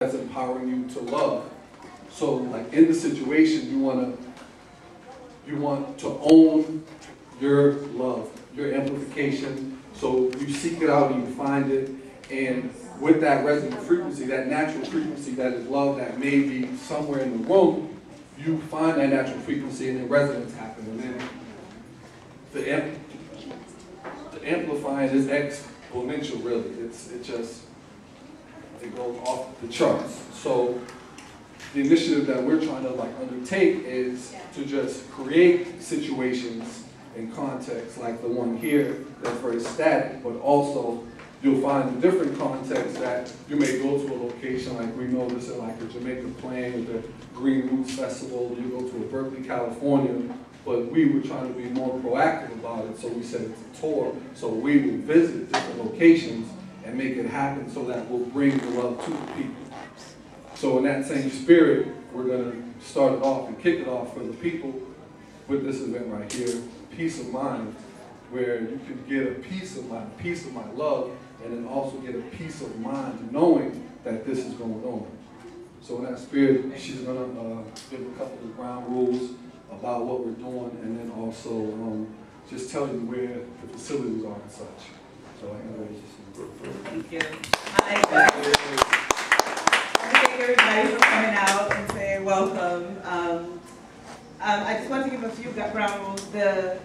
that's empowering you to love. So like in the situation, you want to own your love, your amplification. So you seek it out and you find it, and with that resonant frequency, that natural frequency that is love that may be somewhere in the room, you find that natural frequency and then resonance happens. And then the amplifying is exponential, really. It goes off the charts. So the initiative that we're trying to undertake is to just create situations and contexts like the one here that's very static, but also you'll find in different contexts that you may go to a location like we know this at like the Jamaica Plain with the Green Roots Festival, you go to a Berkeley, California, but we were trying to be more proactive about it, so we said it's a tour, so we would visit different locations and make it happen so that we'll bring the love to the people. So in that same spirit, we're going to start it off and kick it off for the people with this event right here, Peace of Mind, where you can get a peace of mind, peace of my love, and then also get a peace of mind knowing that this is going on. So in that spirit, she's going to give a couple of ground rules about what we're doing, and then also just tell you where the facilities are and such. So anyways. Thank you. Hi, guys. I want to thank everybody for coming out and saying welcome. I just want to give a few ground rules. The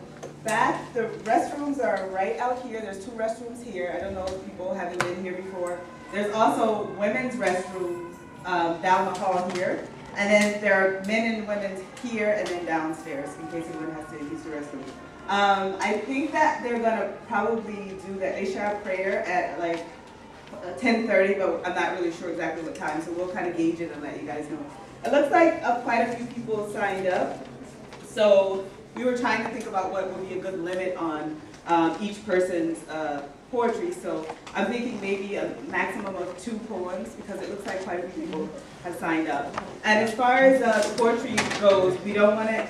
restrooms are right out here. There's 2 restrooms here. I don't know if people haven't been here before. There's also women's restrooms down the hall here. And then there are men and women's here and then downstairs in case anyone has to use the restroom. I think that they're going to probably do the Isha prayer at like 10:30, but I'm not really sure exactly what time, so we'll kind of gauge it and let you guys know. It looks like quite a few people signed up, so we were trying to think about what would be a good limit on each person's poetry, so I'm thinking maybe a maximum of 2 poems because it looks like quite a few people have signed up. And as far as poetry goes, we don't want to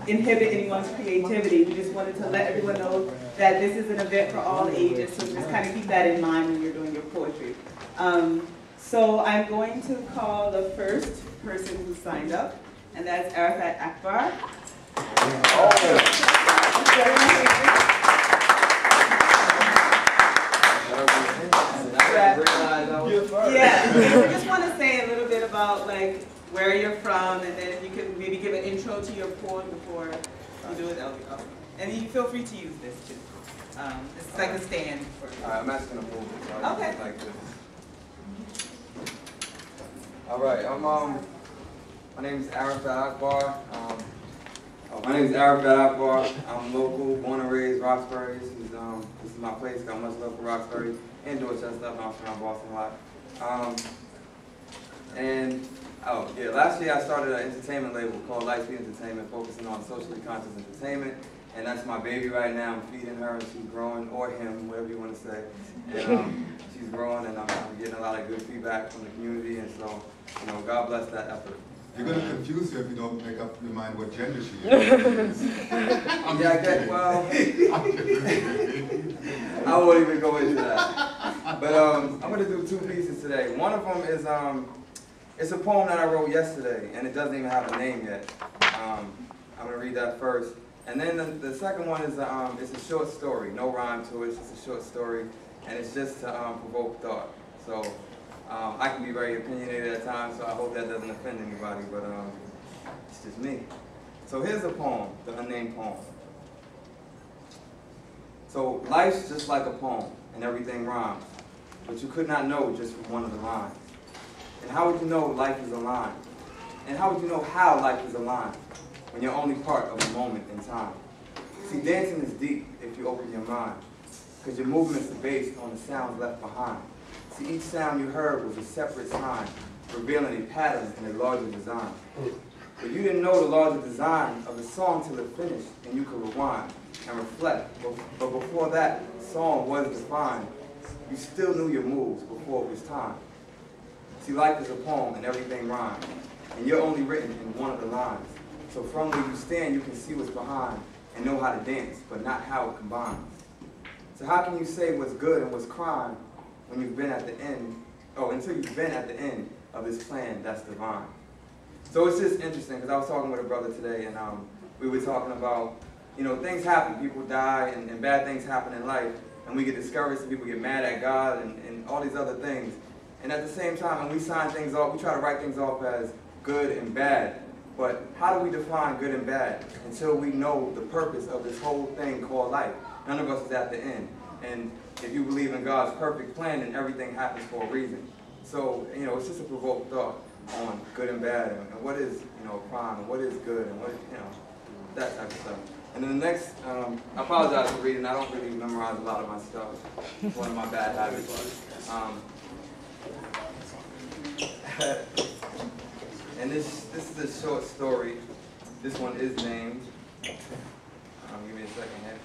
inhibit anyone's creativity. We just wanted to let everyone know that this is an event for all ages, so just kind of keep that in mind when you're doing your poetry. So I'm going to call the first person who signed up, and that's Arafat Akbar. Yeah, we just want to say a little bit about like where you're from, and then if you could maybe give an intro to your poem before you do it. And you feel free to use this too. It's like a stand. I'm asking a poem. Okay. Like this. All right. My name is Arafat Akbar. I'm local, born and raised Roxbury. This is my place. Got much love for Roxbury and Dorchester. I'm from Boston a lot. Last year I started an entertainment label called LightSpeed Entertainment, focusing on socially conscious entertainment, and that's my baby right now. I'm feeding her, and she's growing, or him, whatever you want to say. And she's growing, and I'm getting a lot of good feedback from the community, and so, God bless that effort. You're going to confuse her if you don't make up your mind what gender she is. I won't even go into that. But I'm going to do 2 pieces today. One of them is, it's a poem that I wrote yesterday, and it doesn't even have a name yet. I'm going to read that first. And then the second one is, it's a short story, no rhyme to it, it's just a short story, and it's just to provoke thought. So I can be very opinionated at times, so I hope that doesn't offend anybody, but it's just me. So here's a poem, the unnamed poem. So life's just like a poem, and everything rhymes, but you could not know just from one of the lines. And how would you know life is a line? And how would you know how life is a line when you're only part of a moment in time? See, dancing is deep if you open your mind, because your movements are based on the sounds left behind. See, each sound you heard was a separate sign, revealing a pattern in a larger design. But you didn't know the larger design of the song till it finished, and you could rewind and reflect. But before that song was defined, you still knew your moves before it was time. See, life is a poem and everything rhymes, and you're only written in one of the lines. So from where you stand, you can see what's behind and know how to dance, but not how it combines. So how can you say what's good and what's crime when you've been at the end until you've been at the end of this plan that's divine. So it's just interesting, because I was talking with a brother today, and we were talking about, things happen. People die, and bad things happen in life, and we get discouraged, and people get mad at God, and all these other things. And at the same time, when we sign things off, we try to write things off as good and bad. But how do we define good and bad until we know the purpose of this whole thing called life? None of us is at the end. And if you believe in God's perfect plan, then everything happens for a reason. So, it's just a provoked thought on good and bad, and what is, crime, and what is good, and what, that type of stuff. And then the next, I apologize for reading. I don't really memorize a lot of my stuff. It's one of my bad habits. And this is a short story. This one is named. Give me a second here.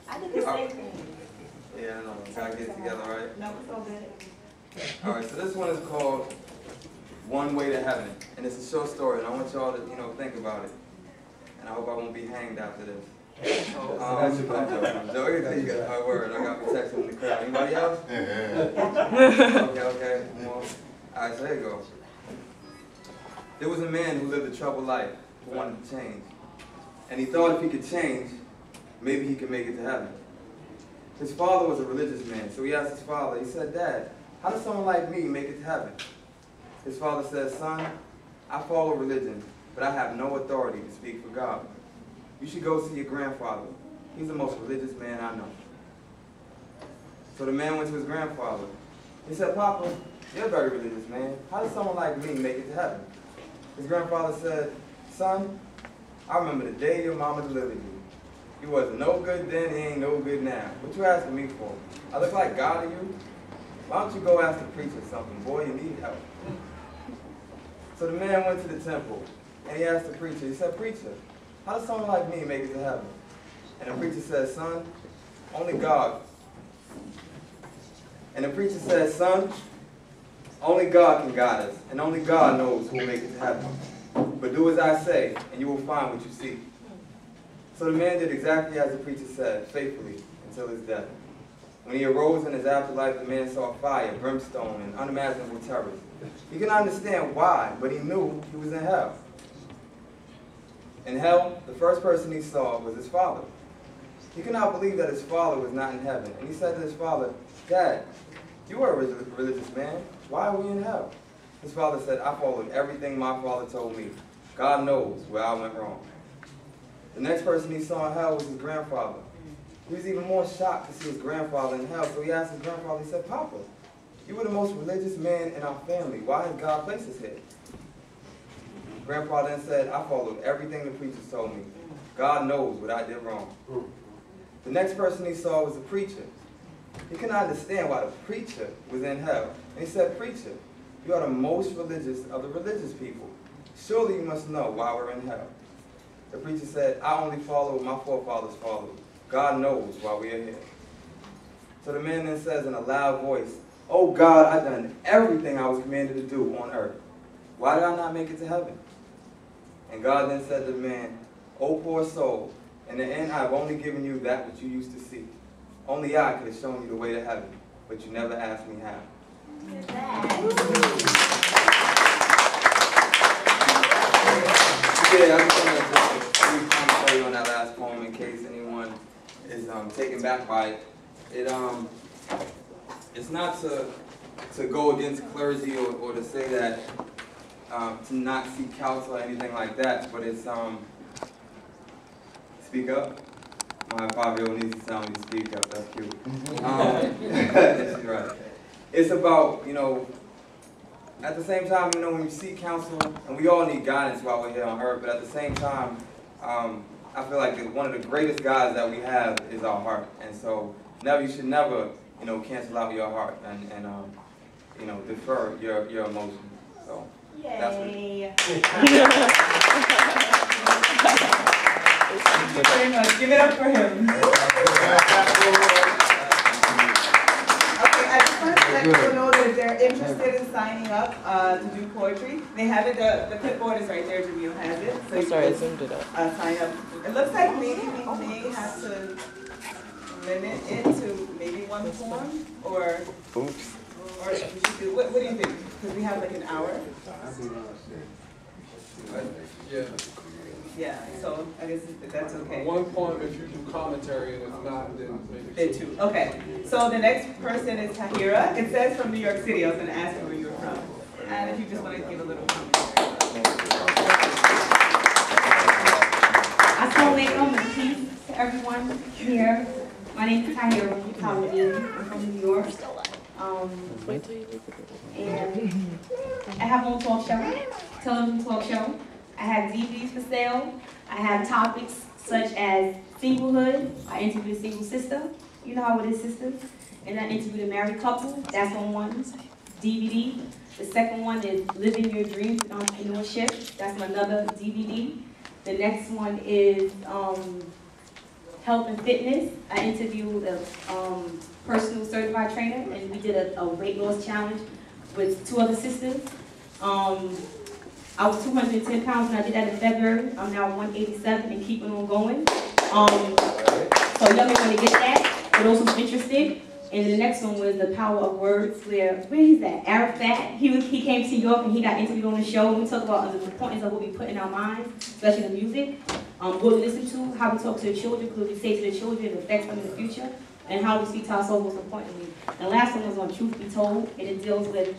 I did the same thing. Yeah, I know. Gotta get it together, right? No, it's all good. All right, so this one is called One Way to Heaven. And it's a short story, and I want y'all to, think about it. And I hope I won't be hanged after this. I'm joking. My word, I got protection in the crowd. Anybody else? Okay. Well, all right, so here it goes. There was a man who lived a troubled life, who wanted to change. And he thought if he could change, maybe he could make it to heaven. His father was a religious man, so he asked his father, he said, "Dad, how does someone like me make it to heaven?" His father said, "Son, I follow religion, but I have no authority to speak for God. You should go see your grandfather. He's the most religious man I know." So the man went to his grandfather. He said, "Papa, you're a very religious man. How does someone like me make it to heaven?" His grandfather said, "Son, I remember the day your mama delivered you. You wasn't no good then, he ain't no good now. What you asking me for? I look like God to you? Why don't you go ask the preacher something? Boy, you need help." So the man went to the temple, and he asked the preacher, he said, "Preacher, how does someone like me make it to heaven?" And the preacher said, "Son, only God." And the preacher said, "Son, only God can guide us, and only God knows who will make it to heaven. But do as I say, and you will find what you seek." So the man did exactly as the preacher said, faithfully, until his death. When he arose in his afterlife, the man saw fire, brimstone, and unimaginable terrors. He could not understand why, but he knew he was in hell. In hell, the first person he saw was his father. He could not believe that his father was not in heaven, and he said to his father, "Dad, you are a religious man. Why are we in hell?" His father said, "I followed everything my father told me. God knows where I went wrong." The next person he saw in hell was his grandfather. He was even more shocked to see his grandfather in hell, so he asked his grandfather, he said, "Papa, you were the most religious man in our family. Why has God placed us here?" Grandpa then said, "I followed everything the preachers told me. God knows what I did wrong." The next person he saw was the preacher. He could not understand why the preacher was in hell. And he said, "Preacher, you are the most religious of the religious people. Surely you must know why we're in hell." The preacher said, "I only follow what my forefathers followed. God knows why we are here." So the man then says in a loud voice, "Oh God, I've done everything I was commanded to do on earth. Why did I not make it to heaven?" And God then said to the man, "O poor soul, in the end I have only given you that which you used to seek. Only I could have shown you the way to heaven, but you never asked me how." Yeah, I just want to tell you on that last poem in case anyone is taken back by it. It's not to go against clergy or to say that to not seek counsel or anything like that, but it's speak up. My 5-year-old needs to tell me to speak up. That's cute. She's right. It's about, at the same time, when you seek counsel, and we all need guidance while we're here on earth, but at the same time, I feel like one of the greatest guides that we have is our heart. And so you should never, cancel out your heart and defer your emotions. So that's Yay. Thank you very much. Give it up for him. Okay, I just wanted to let people know that if they're interested in signing up to do poetry, they have it, the clipboard is right there, Jamil has it. So you Sorry, I can zoomed it up. sign up. It looks like maybe we may have to limit it to maybe one poem, or we should do, what do you think? Because we have like an hour. Yeah. Yeah, so I guess if that's okay. One poem if you do commentary, and if not, then maybe Then two. Okay. So the next person is Tahira. It says from New York City. I was going to ask you where you were from. And if you just want to give a little commentary. Assalamu alaikum and peace to everyone here. My name is Tahira. I'm from New York. And I have my own talk show, television talk show. I have DVDs for sale. I have topics such as singlehood. I interviewed a single sister. You know how it is, sisters. And I interviewed a married couple. That's on one DVD. The second one is Living Your Dreams and Entrepreneurship. That's another DVD. The next one is Health and Fitness. I interviewed a personal certified trainer, and we did a weight loss challenge with two other sisters. I was 210 pounds when I did that in February. I'm now 187 and keeping on going. So y'all may want to get that, for those who's interested. And the next one was The Power of Words, where is that? Arafat. He came to New York and he got interviewed on the show. We talk about the importance of what we put in our minds, especially the music. What we listen to, how we talk to the children, because we say to the children, it affects them in the future, and how we speak to ourselves most importantly. And the last one was on Truth Be Told, and it deals with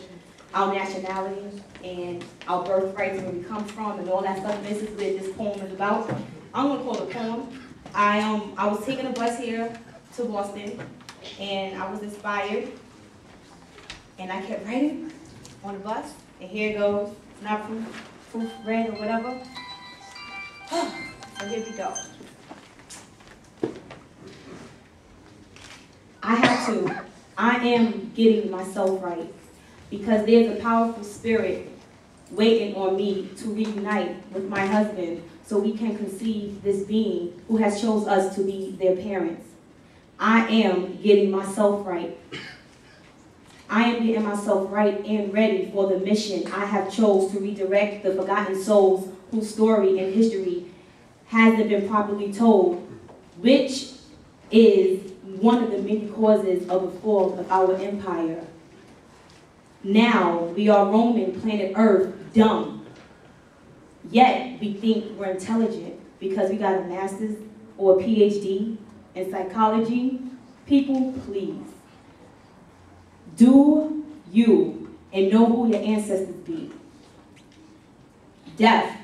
our nationality and our birthrights, where we come from, and all that stuff. And this is what this poem is about. I'm gonna call it a poem. I was taking a bus here to Boston, and I was inspired, and I kept writing on the bus, and here it goes. It's not proofread or whatever. So here we go. I am getting myself right, because there's a powerful spirit waiting on me to reunite with my husband so we can conceive this being who has chose us to be their parents. I am getting myself right. I am getting myself right and ready for the mission I have chose to redirect the forgotten souls whose story and history hasn't been properly told, which is one of the many causes of the fall of our empire. Now we are roaming planet Earth dumb, yet we think we're intelligent because we got a master's or a PhD in psychology. People, please, do you and know who your ancestors be. Death,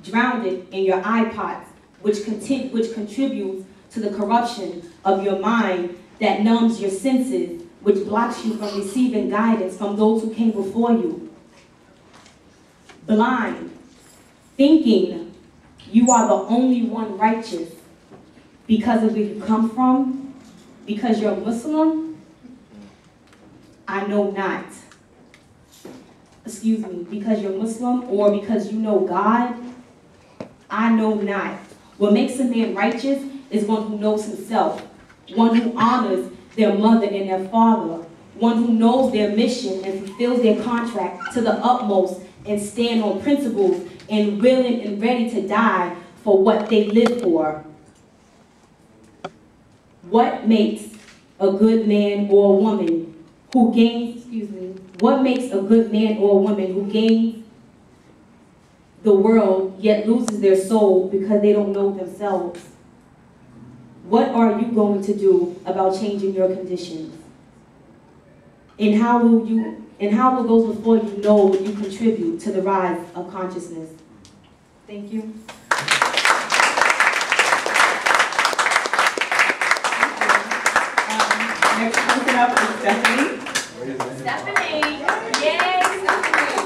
drowned in your iPods, which contributes to the corruption of your mind that numbs your senses, which blocks you from receiving guidance from those who came before you. Blind, thinking you are the only one righteous because of where you come from, because you're Muslim. I know not. Excuse me, because you're Muslim or because you know God, I know not. What makes a man righteous is one who knows himself, one who honors their mother and their father, one who knows their mission and fulfills their contract to the utmost and stand on principles and willing and ready to die for what they live for. What makes a good man or a woman who gains, what makes a good man or a woman who gains the world yet loses their soul because they don't know themselves? What are you going to do about changing your conditions? And how will those before you know what you contribute to the rise of consciousness? Thank you. Next person up is Stephanie. Stephanie! Yay, Stephanie!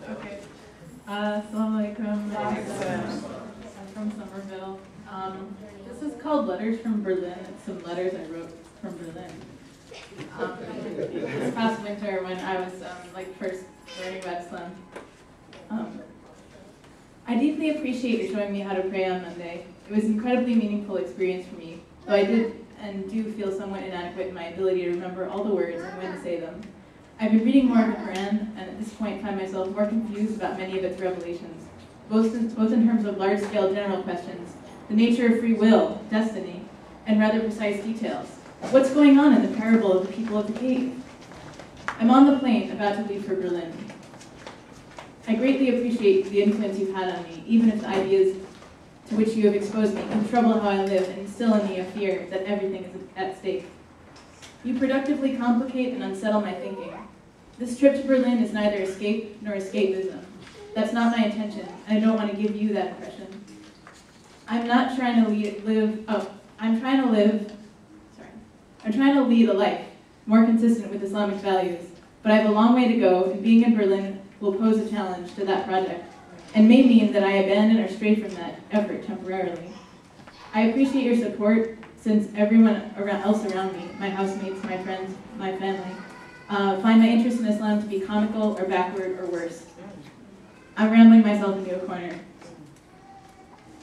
Okay. Assalamu alaikum. I'm from Somerville. This is called Letters from Berlin. It's some letters I wrote from Berlin. This past winter when I was first learning about Islam. I deeply appreciate you showing me how to pray on Monday. It was an incredibly meaningful experience for me. though I did and do feel somewhat inadequate in my ability to remember all the words and when to say them. I've been reading more of the Quran, and at this point find myself more confused about many of its revelations, both in terms of large-scale general questions, the nature of free will, destiny, and rather precise details. What's going on in the parable of the people of the cave? I'm on the plane, about to leave for Berlin. I greatly appreciate the influence you've had on me, even if the ideas to which you have exposed me can trouble how I live and instill in me a fear that everything is at stake. You productively complicate and unsettle my thinking. This trip to Berlin is neither escape nor escapism. That's not my intention, and I don't want to give you that impression. I'm trying to lead a life more consistent with Islamic values, but I have a long way to go, and being in Berlin will pose a challenge to that project, and may mean that I abandon or stray from that effort temporarily. I appreciate your support, since everyone else around me, my housemates, my friends, my family, find my interest in Islam to be comical or backward or worse. I'm rambling myself into a corner.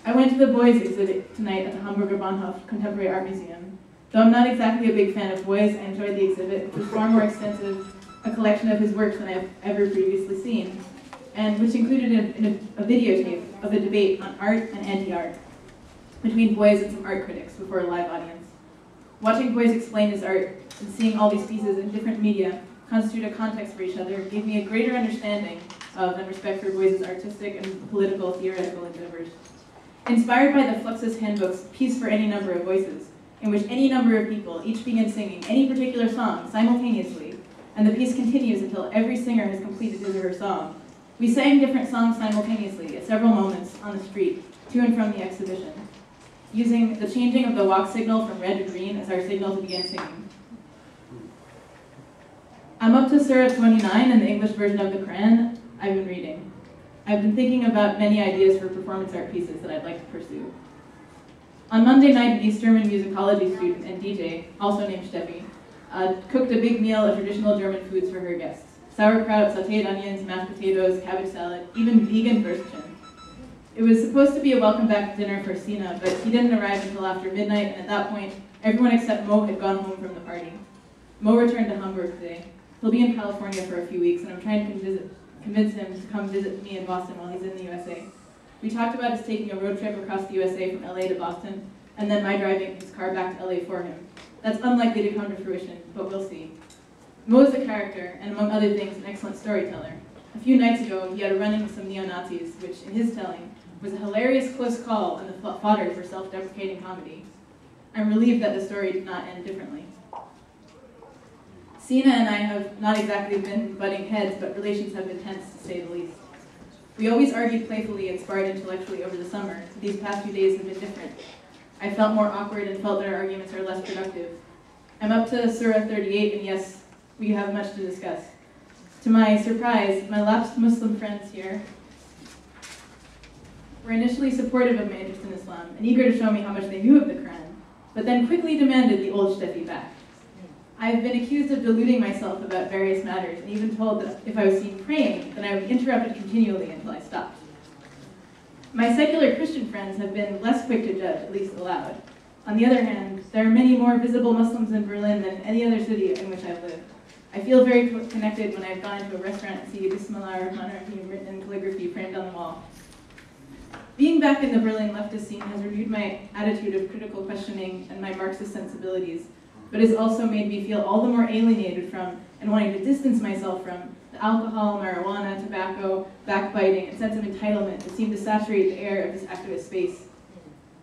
I went to the boys' exhibit tonight at the Hamburger Bahnhof Contemporary Art Museum. Though I'm not exactly a big fan of Boyes, I enjoyed the exhibit, which was far more extensive, a collection of his works than I've ever previously seen, and which included a videotape of a debate on art and anti-art between Boyes and some art critics before a live audience. Watching Boyes explain his art and seeing all these pieces in different media constitute a context for each other gave me a greater understanding of and respect for Boyes' artistic and political theoretical endeavors. Inspired by the Fluxus Handbook's Piece for Any Number of Voices, in which any number of people each begin singing any particular song simultaneously, and the piece continues until every singer has completed his or her song. We sang different songs simultaneously at several moments on the street, to and from the exhibition, using the changing of the walk signal from red to green as our signal to begin singing. I'm up to Surah 29 in the English version of the Quran I've been reading. I've been thinking about many ideas for performance art pieces that I'd like to pursue. On Monday night, an East German musicology student and DJ, also named Steffi, cooked a big meal of traditional German foods for her guests. Sauerkraut, sauteed onions, mashed potatoes, cabbage salad, even vegan Würstchen. It was supposed to be a welcome back dinner for Sina, but he didn't arrive until after midnight, and at that point, everyone except Mo had gone home from the party. Mo returned to Hamburg today. He'll be in California for a few weeks, and I'm trying to convince him to come visit me in Boston while he's in the USA. We talked about us taking a road trip across the USA from LA to Boston, and then my driving his car back to LA for him. That's unlikely to come to fruition, but we'll see. Mo is a character, and among other things, an excellent storyteller. A few nights ago, he had a run-in with some neo-Nazis, which, in his telling, was a hilarious close call and the fodder for self-deprecating comedy. I'm relieved that the story did not end differently. Sina and I have not exactly been butting heads, but relations have been tense, to say the least. We always argued playfully and sparred intellectually over the summer, but these past few days have been different. I felt more awkward and felt that our arguments are less productive. I'm up to Surah 38, and yes, we have much to discuss. To my surprise, my lapsed Muslim friends here were initially supportive of my interest in Islam and eager to show me how much they knew of the Quran, but then quickly demanded the old Steffi back. I have been accused of deluding myself about various matters and even told that if I was seen praying, then I would be interrupted continually until I stopped. My secular Christian friends have been less quick to judge, at least aloud. On the other hand, there are many more visible Muslims in Berlin than any other city in which I've lived. I feel very connected when I've gone to a restaurant and see Bismillah ar-Rahman ar-Rahim written in calligraphy framed on the wall. Being back in the Berlin leftist scene has renewed my attitude of critical questioning and my Marxist sensibilities, but has also made me feel all the more alienated from and wanting to distance myself from the alcohol, marijuana, tobacco, backbiting, and sense of entitlement that seem to saturate the air of this activist space.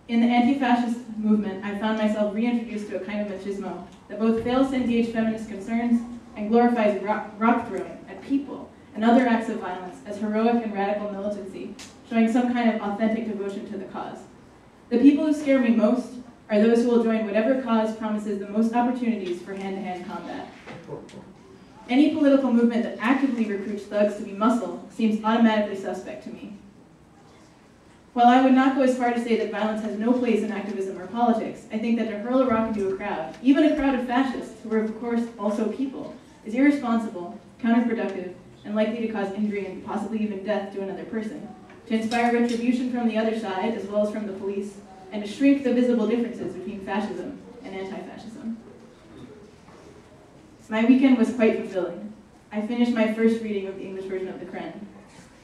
In the anti-fascist movement, I found myself reintroduced to a kind of machismo that both fails to engage feminist concerns and glorifies rock throwing at people and other acts of violence as heroic and radical militancy, showing some kind of authentic devotion to the cause. The people who scare me most are those who will join whatever cause promises the most opportunities for hand-to-hand combat. Any political movement that actively recruits thugs to be muscle seems automatically suspect to me. While I would not go as far to say that violence has no place in activism or politics, I think that to hurl a rock into a crowd, even a crowd of fascists, who are of course also people, is irresponsible, counterproductive, and likely to cause injury and possibly even death to another person. To inspire retribution from the other side, as well as from the police, and to shrink the visible differences between fascism and anti-fascism. My weekend was quite fulfilling. I finished my first reading of the English version of the Quran.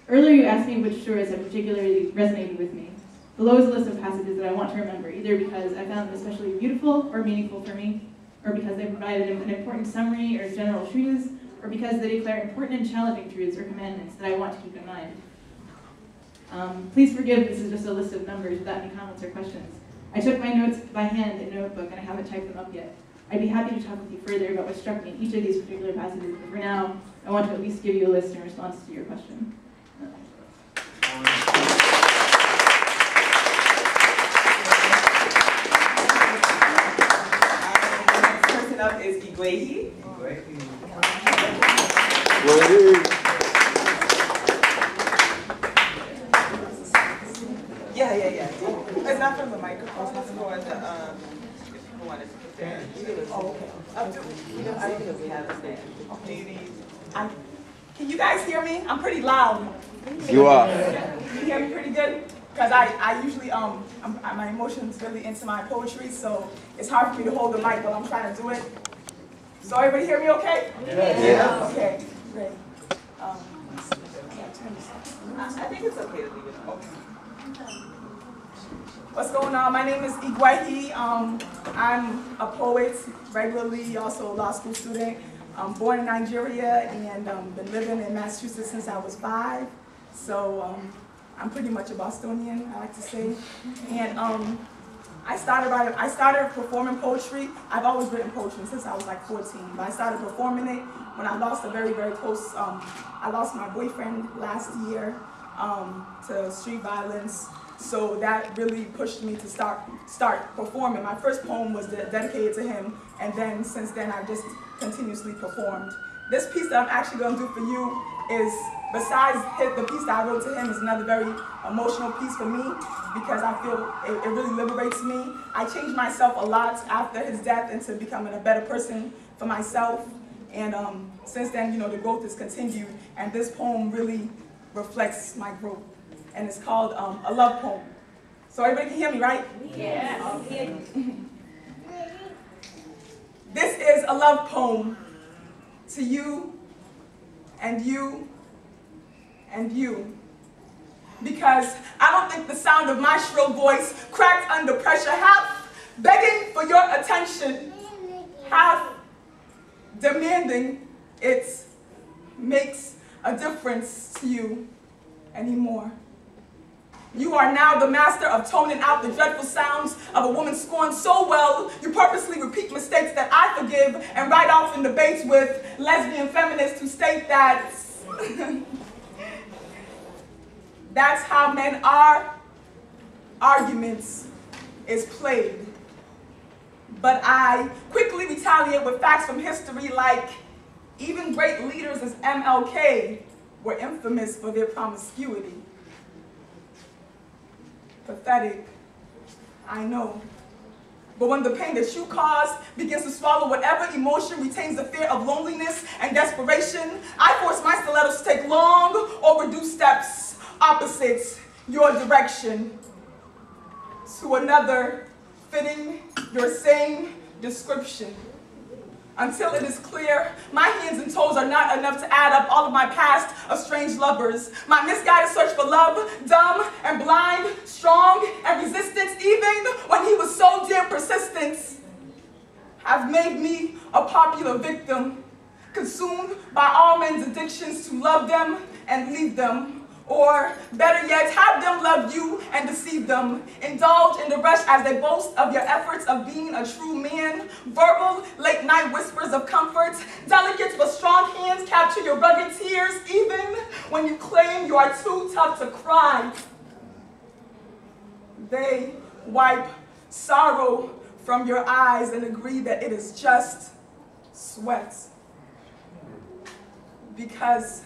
Earlier you asked me which surahs have particularly resonated with me. Below is a list of passages that I want to remember, either because I found them especially beautiful or meaningful for me, or because they provided an important summary or general truths, or because they declare important and challenging truths or commandments that I want to keep in mind. Please forgive, this is just a list of numbers without any comments or questions. I took my notes by hand in a notebook and I haven't typed them up yet. I'd be happy to talk with you further about what struck me in each of these particular passages, but for now, I want to at least give you a list in response to your question. Next person up is Igwehi. Yeah. It's not from the microphone, it's for the, if people wanted to put their. Oh, okay. I think we have it there. Okay. Can you guys hear me? I'm pretty loud. You are. You hear me pretty good? Because I usually, my emotions really into my poetry, so it's hard for me to hold the mic while I'm trying to do it. So everybody hear me okay? Yeah. Okay, great. I think it's okay to leave it on. What's going on? My name is Igwehi. I'm a poet regularly, also a law school student. I'm born in Nigeria and been living in Massachusetts since I was 5. So I'm pretty much a Bostonian, I like to say. And I started performing poetry. I've always written poetry since I was like 14, but I started performing it when I lost a very, very close, I lost my boyfriend last year to street violence. So that really pushed me to start performing. My first poem was dedicated to him, and then since then I've just continuously performed. This piece that I'm actually going to do for you is, besides the piece that I wrote to him, is another very emotional piece for me because I feel it really liberates me. I changed myself a lot after his death into becoming a better person for myself, and since then, the growth has continued, and this poem really reflects my growth. And it's called A Love Poem. So everybody can hear me, right? Yeah. Okay. This is a love poem to you and you and you. Because I don't think the sound of my shrill voice, cracked under pressure, half begging for your attention, half demanding it, makes a difference to you anymore. You are now the master of toning out the dreadful sounds of a woman scorned so well, you purposely repeat mistakes that I forgive and ride off in debates with lesbian feminists who state that that's how men are. Arguments is played. But I quickly retaliate with facts from history like even great leaders as MLK were infamous for their promiscuity. Pathetic, I know. But when the pain that you caused begins to swallow whatever emotion retains the fear of loneliness and desperation, I force my stilettos to take long overdue steps opposite your direction to another fitting your same description. Until it is clear, my hands and toes are not enough to add up all of my past estranged lovers. My misguided search for love, dumb and blind, strong and resistant, even when he was so dear persistent, have made me a popular victim, consumed by all men's addictions to love them and leave them. Or, better yet, have them love you and deceive them. Indulge in the rush as they boast of your efforts of being a true man. Verbal, late-night whispers of comfort. Delicate but strong hands capture your rugged tears, even when you claim you are too tough to cry. They wipe sorrow from your eyes and agree that it is just sweat. Because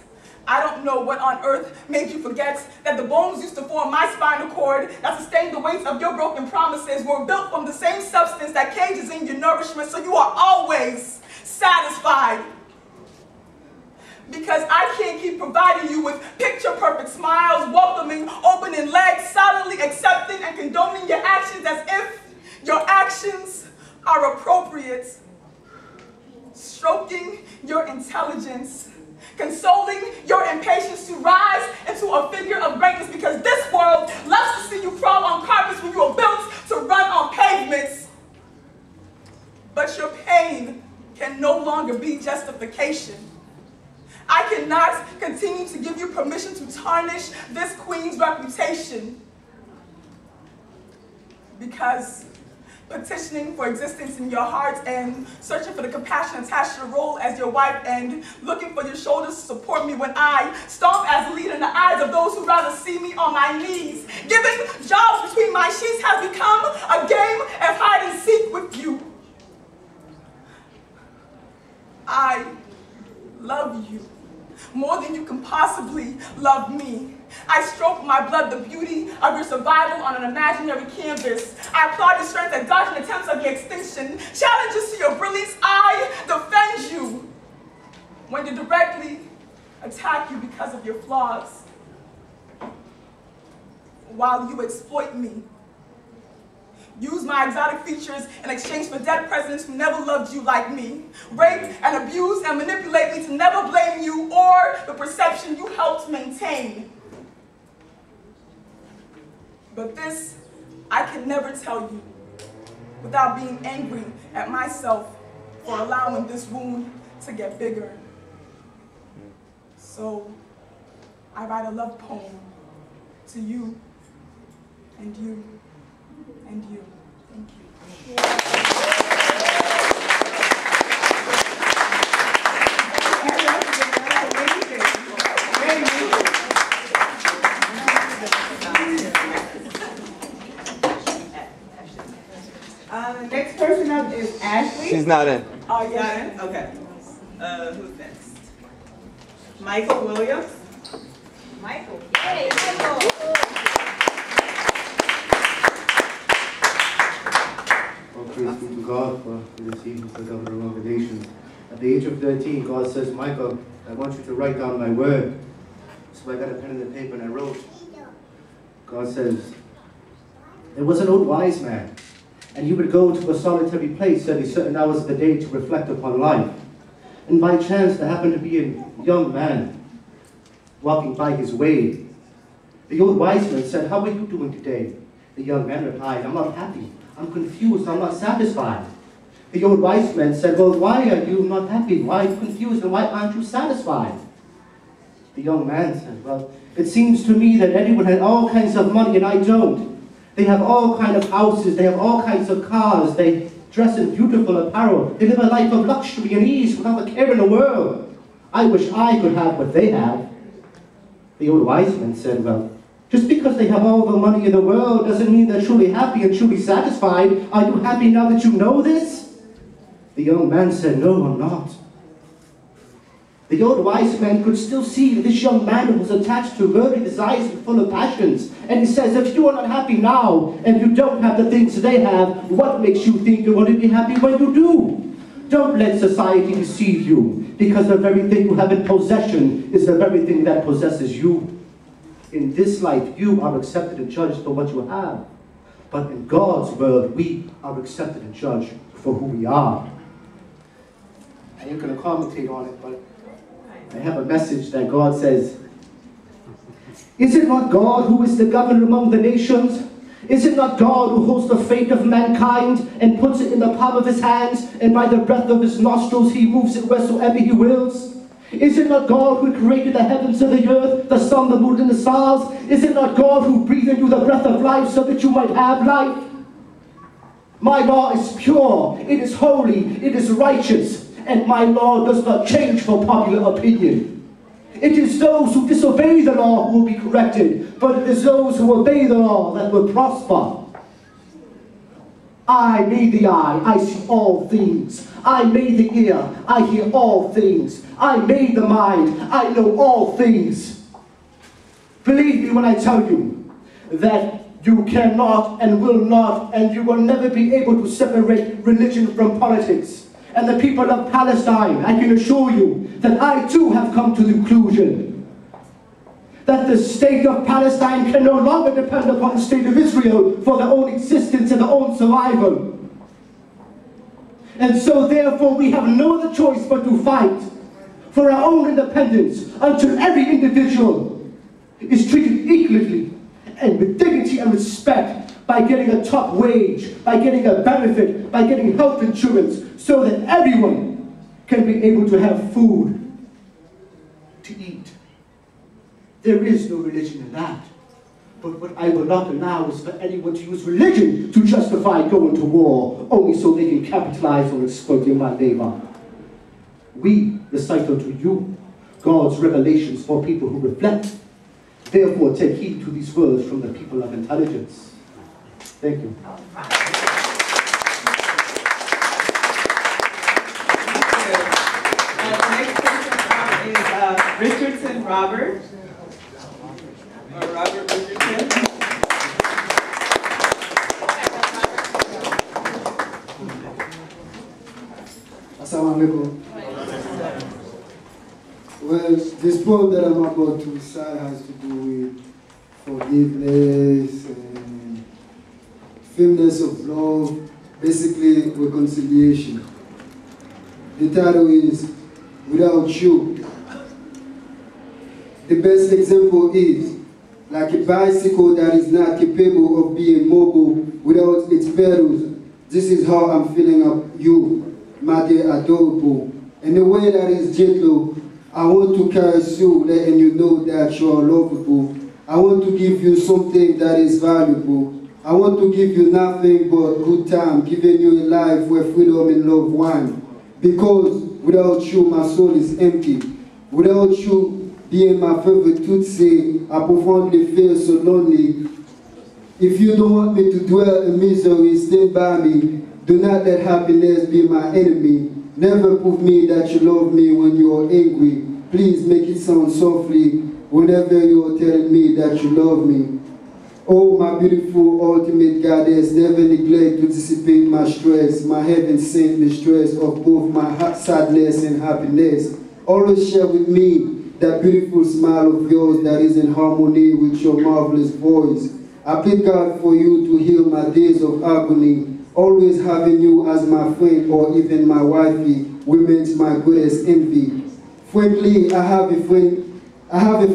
I don't know what on earth made you forget that the bones used to form my spinal cord that sustained the weight of your broken promises were built from the same substance that cages in your nourishment, so you are always satisfied. Because I can't keep providing you with picture-perfect smiles, welcoming, opening legs, solidly accepting and condoning your actions as actions are appropriate. Stroking your intelligence, consoling your impatience to rise into a figure of greatness, because this world loves to see you crawl on carpets when you are built to run on pavements. But your pain can no longer be justification. I cannot continue to give you permission to tarnish this queen's reputation, because petitioning for existence in your heart and searching for the compassion attached to your role as your wife and looking for your shoulders to support me when I stomp as a leader in the eyes of those who rather see me on my knees. Giving jobs between my sheets has become a game of hide and seek with you. I love you more than you can possibly love me. I stroke my blood, the beauty of your survival on an imaginary canvas. I applaud your strength at dodging attempts of your extinction. Challenges to your brilliance, I defend you when they directly attack you because of your flaws, while you exploit me. Use my exotic features in exchange for dead presidents who never loved you like me. Rape and abuse and manipulate me to never blame you or the perception you helped maintain. But this, I can never tell you without being angry at myself for allowing this wound to get bigger. So, I write a love poem to you and you and you. Thank you. The next person up is Ashley. She's not in. Oh, you're not in? Okay. Who's next? Michael Williams. Michael. Hey, Michael. All praise be to God for this evening, the governor of the nations. At the age of 13, God says, Michael, I want you to write down my word. So I got a pen and a paper and I wrote. God says, there was an old wise man, and he would go to a solitary place every certain hours of the day to reflect upon life. And by chance, there happened to be a young man walking by his way. The old wise man said, how are you doing today? The young man replied, I'm not happy. I'm confused. I'm not satisfied. The old wise man said, well, why are you not happy? Why are you confused? And why aren't you satisfied? The young man said, well, it seems to me that everyone has all kinds of money and I don't. They have all kinds of houses. They have all kinds of cars. They dress in beautiful apparel. They live a life of luxury and ease without a care in the world. I wish I could have what they have. The old wise man said, well, just because they have all the money in the world doesn't mean they're truly happy and truly satisfied. Are you happy now that you know this? The young man said, no, I'm not. The old wise man could still see that this young man was attached to worldly desires and full of passions. And he says, if you are not happy now and you don't have the things they have, what makes you think you're going to be happy when you do? Don't let society deceive you, because the very thing you have in possession is the very thing that possesses you. In this life, you are accepted and judged for what you have. But in God's world, we are accepted and judged for who we are. I ain't going to commentate on it, but I have a message that God says, is it not God who is the governor among the nations? Is it not God who holds the fate of mankind and puts it in the palm of his hands, and by the breath of his nostrils he moves it wheresoever he wills? Is it not God who created the heavens and the earth, the sun, the moon, and the stars? Is it not God who breathed in you the breath of life so that you might have life? My law is pure, it is holy, it is righteous, and my law does not change for popular opinion. It is those who disobey the law who will be corrected, but it is those who obey the law that will prosper. I made the eye, I see all things. I made the ear, I hear all things. I made the mind, I know all things. Believe me when I tell you that you cannot and will not and you will never be able to separate religion from politics. And the people of Palestine, I can assure you that I too have come to the conclusion that the state of Palestine can no longer depend upon the state of Israel for their own existence and their own survival. And so therefore we have no other choice but to fight for our own independence until every individual is treated equally and with dignity and respect by getting a top wage, by getting a benefit, by getting health insurance, so that everyone can be able to have food to eat. There is no religion in that. But what I will not allow is for anyone to use religion to justify going to war, only so they can capitalize on exploiting my labor. We recite unto you God's revelations for people who reflect. Therefore, take heed to these words from the people of intelligence. Thank you. The next person is Richardson Robert. Robert Richardson. Assalamu alaikum. Well, this poem that I'm about to recite has to do with forgiveness and firmness of love, basically reconciliation. The title is Without You. The best example is like a bicycle that is not capable of being mobile without its pedals. This is how I'm feeling of you, my dear adorable. In a way that is gentle, I want to caress you, letting you know that you are lovable. I want to give you something that is valuable. I want to give you nothing but good time, giving you a life where freedom and love wine. Because without you, my soul is empty. Without you being my favorite Tutsi, I profoundly feel so lonely. If you don't want me to dwell in misery, stand by me. Do not let happiness be my enemy. Never prove me that you love me when you are angry. Please make it sound softly whenever you are telling me that you love me. Oh, my beautiful ultimate goddess, never neglect to dissipate my stress, my heaven-sent mistress of both my sadness and happiness. Always share with me that beautiful smile of yours that is in harmony with your marvelous voice. I plead God for you to heal my days of agony, always having you as my friend or even my wifey remains my greatest envy. Frankly, I have a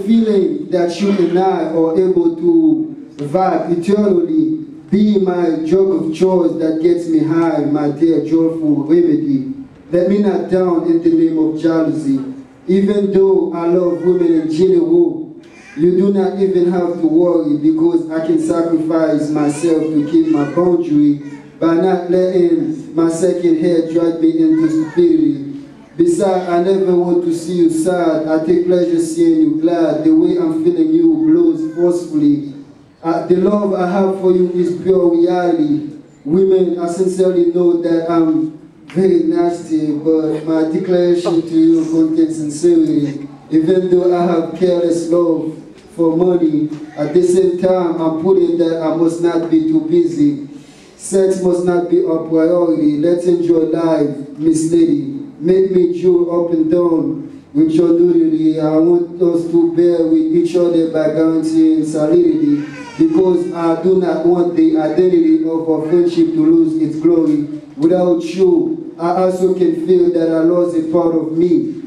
feeling that you and I are able to vibe eternally, be my drug of choice that gets me high, my dear joyful remedy. Let me not down in the name of jealousy. Even though I love women in general, you do not even have to worry because I can sacrifice myself to keep my boundary by not letting my second head drag me into stupidity. Besides, I never want to see you sad. I take pleasure seeing you glad. The way I'm feeling you blows forcefully. The love I have for you is pure reality. Women, I sincerely know that I'm very nasty, but my declaration to you contains sincerity. Even though I have careless love for money, at the same time I'm putting that I must not be too busy. Sex must not be a priority. Let's enjoy life, Miss Lady. Make me jewel up and down with your nudity. I want us to bear with each other by guaranteeing solidity, because I do not want the identity of our friendship to lose its glory. Without you, I also can feel that I lost a part of me.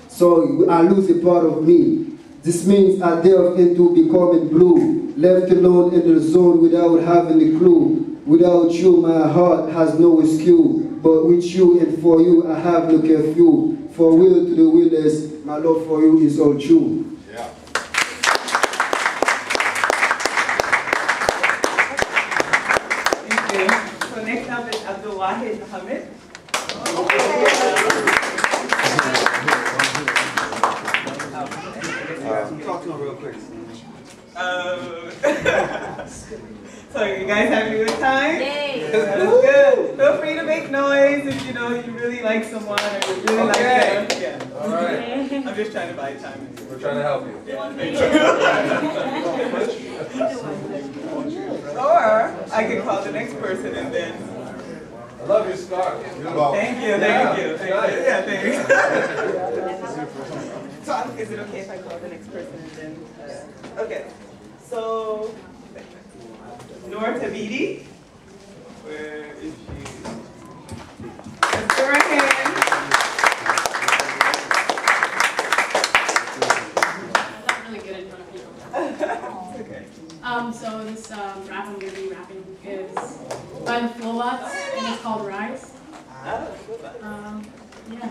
So I lose a part of me. This means I delve into becoming blue, left alone in the zone without having a clue. Without you, my heart has no excuse. But with you and for you, I have no curfew. For will to the willers, my love for you is all true. Yeah. Thank you. So next up is Abdul Wahid Mohammed. Talk to him real quick. So you guys having a good time? Yay! That's good. Feel free to make noise if you know you really like someone or you really like them. Yeah. All right. I'm just trying to buy time. We're trying to help you. Or I could call the next person and then. I love your scarf. Thank you, thank you, thank you. Yeah, thank you. So is it okay if I call the next person and then? Okay. So Noor Tabidi, where is she? Okay. So this rap I'm gonna be rapping is by the Flowbots, and it's called Rise. Yeah.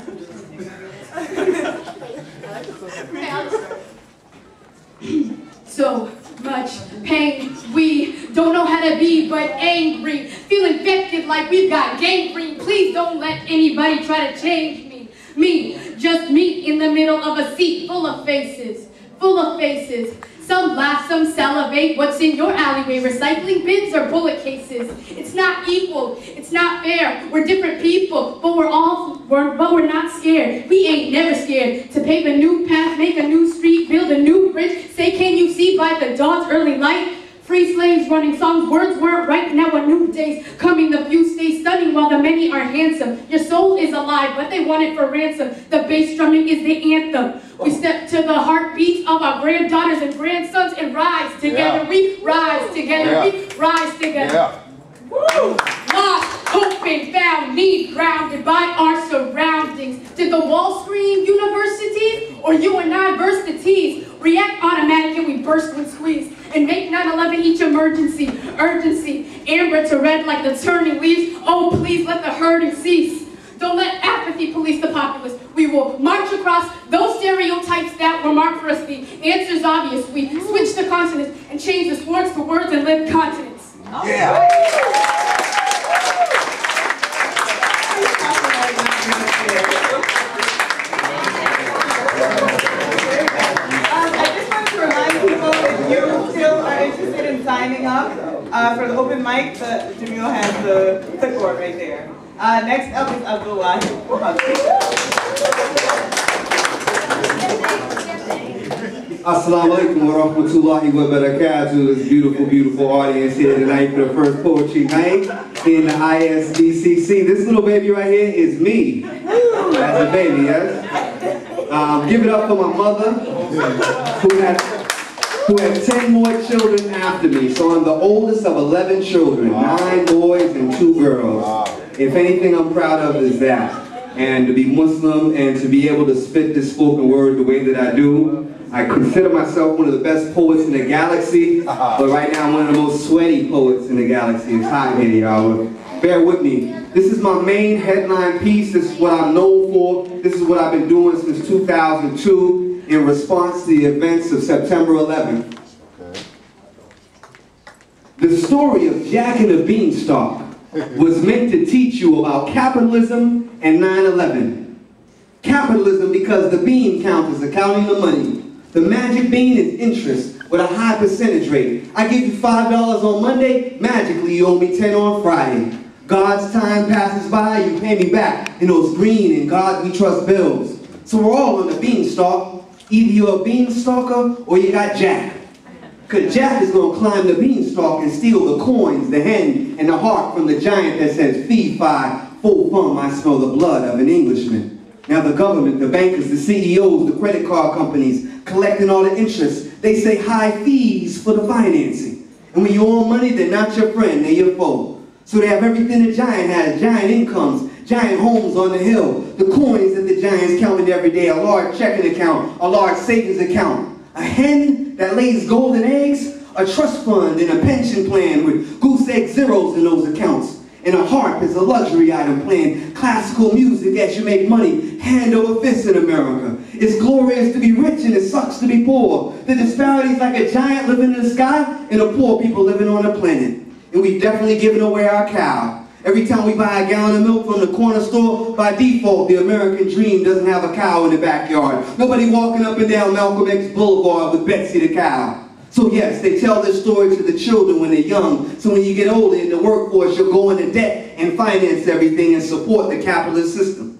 So much pain, we don't know how to be but angry, feel infected like we've got gangrene. Please don't let anybody try to change me. Just me in the middle of a seat full of faces. Some laugh, some salivate. What's in your alleyway? Recycling bins or bullet cases? It's not equal, it's not fair. We're different people, but we're not scared. We ain't never scared to pave a new path, make a new street, build a new bridge. Say, can you see by the dawn's early light? Free slaves running songs, words weren't right. Now a new day's coming, the few stay stunning while the many are handsome. Your soul is alive, but they want it for ransom. The bass drumming is the anthem. We step to the heartbeats of our granddaughters and grandsons and rise together. We rise together. We rise together. Woo! Lost, hoping, found, need, grounded by our surroundings. Did the wall scream universities, or you and I burst the T's? React automatic and we burst when squeezed. And make 9/11 each emergency. Urgency, amber to red like the turning leaves. Oh, please let the hurting cease. Don't let apathy police the populace. We will march across those stereotypes that were marked for us. The answer's obvious. We switch the consonants and change the swords to words and live continents. Yeah. Signing up for the open mic, Jamil has the clipboard right there. Next up is Abdullah. Assalamu alaikum wa rahmatullahi wa barakatuh. This beautiful, beautiful audience here tonight for the first poetry night in the ISBCC. This little baby right here is me as a baby, yes? Give it up for my mother who had 10 more children after me. So I'm the oldest of 11 children, 9 boys and 2 girls. If anything I'm proud of is that. And to be Muslim and to be able to spit this spoken word the way that I do. I consider myself one of the best poets in the galaxy, but right now I'm one of the most sweaty poets in the galaxy. It's hot here, y'all. Bear with me. This is my main headline piece. This is what I'm known for. This is what I've been doing since 2002. In response to the events of September 11th. The story of Jack and the Beanstalk was meant to teach you about capitalism and 9/11. Capitalism because the bean counters are counting the money. The magic bean is interest with a high percentage rate. I give you $5 on Monday, magically you owe me 10 on Friday. God's time passes by, you pay me back in those green and God we trust bills. So we're all on the beanstalk. Either you're a beanstalker or you got Jack. Because Jack is going to climb the beanstalk and steal the coins, the hen, and the heart from the giant that says, fee, fi, full fum, I smell the blood of an Englishman. Now the government, the bankers, the CEOs, the credit card companies, collecting all the interest, they say high fees for the financing. And when you owe money, they're not your friend, they're your foe. So they have everything the giant has, giant incomes, giant homes on the hill, the coins that the giants counted every day, a large checking account, a large savings account, a hen that lays golden eggs, a trust fund and a pension plan with goose egg zeros in those accounts, and a harp is a luxury item playing classical music as you make money hand over fist in America. It's glorious to be rich and it sucks to be poor. The disparity is like a giant living in the sky and a poor people living on the planet. And we've definitely given away our cow. Every time we buy a gallon of milk from the corner store, by default, the American dream doesn't have a cow in the backyard. Nobody walking up and down Malcolm X Boulevard with Betsy the cow. So yes, they tell this story to the children when they're young. So when you get older in the workforce, you'll go into debt and finance everything and support the capitalist system.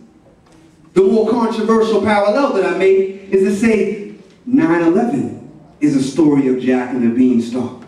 The more controversial parallel that I made is to say 9/11 is a story of Jack and the Beanstalk.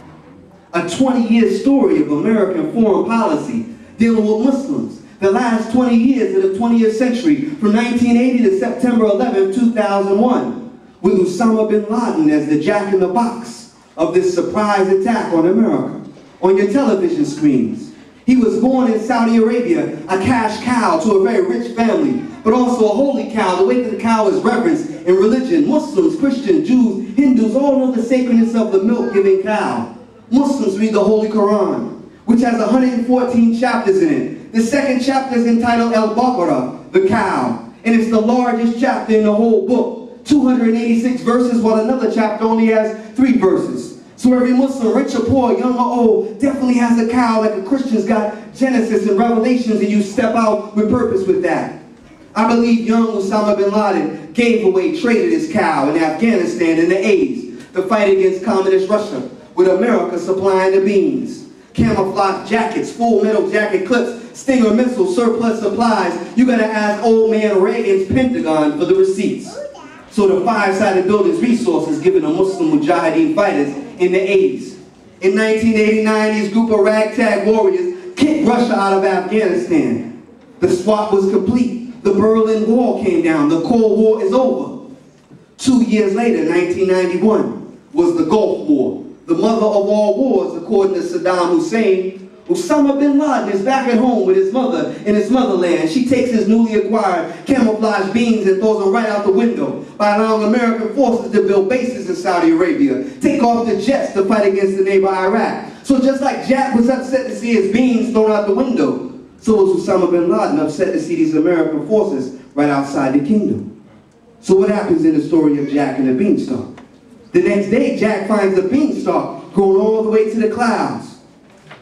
A 20-year story of American foreign policy dealing with Muslims. The last 20 years of the 20th century, from 1980 to September 11, 2001, with Osama bin Laden as the jack-in-the-box of this surprise attack on America. On your television screens, He was born in Saudi Arabia, a cash cow to a very rich family, but also a holy cow. The way that the cow is reverenced in religion, Muslims, Christians, Jews, Hindus, all know the sacredness of the milk-giving cow. Muslims read the Holy Quran, which has 114 chapters in it. The second chapter is entitled Al-Baqarah, the cow, and it's the largest chapter in the whole book, 286 verses, while another chapter only has 3 verses. So every Muslim, rich or poor, young or old, definitely has a cow, like a Christian's got Genesis and Revelations, and you step out with purpose with that. I believe young Osama bin Laden gave away, traded his cow in Afghanistan in the 80s to fight against communist Russia, with America supplying the beans. Camouflage jackets, full metal jacket clips, Stinger missiles, surplus supplies. You gotta ask old man Reagan's Pentagon for the receipts. So the 5-sided building's resources given to Muslim Mujahideen fighters in the 80s. In 1989, these group of ragtag warriors kicked Russia out of Afghanistan. The swap was complete. The Berlin Wall came down. The Cold War is over. 2 years later, 1991, was the Gulf War. The mother of all wars, according to Saddam Hussein. Osama bin Laden is back at home with his mother in his motherland. She takes his newly acquired camouflage beans and throws them right out the window by allowing American forces to build bases in Saudi Arabia, take off the jets to fight against the neighbor Iraq. So just like Jack was upset to see his beans thrown out the window, so was Osama bin Laden upset to see these American forces right outside the kingdom. So what happens in the story of Jack and the beanstalk? The next day, Jack finds the beanstalk growing all the way to the clouds.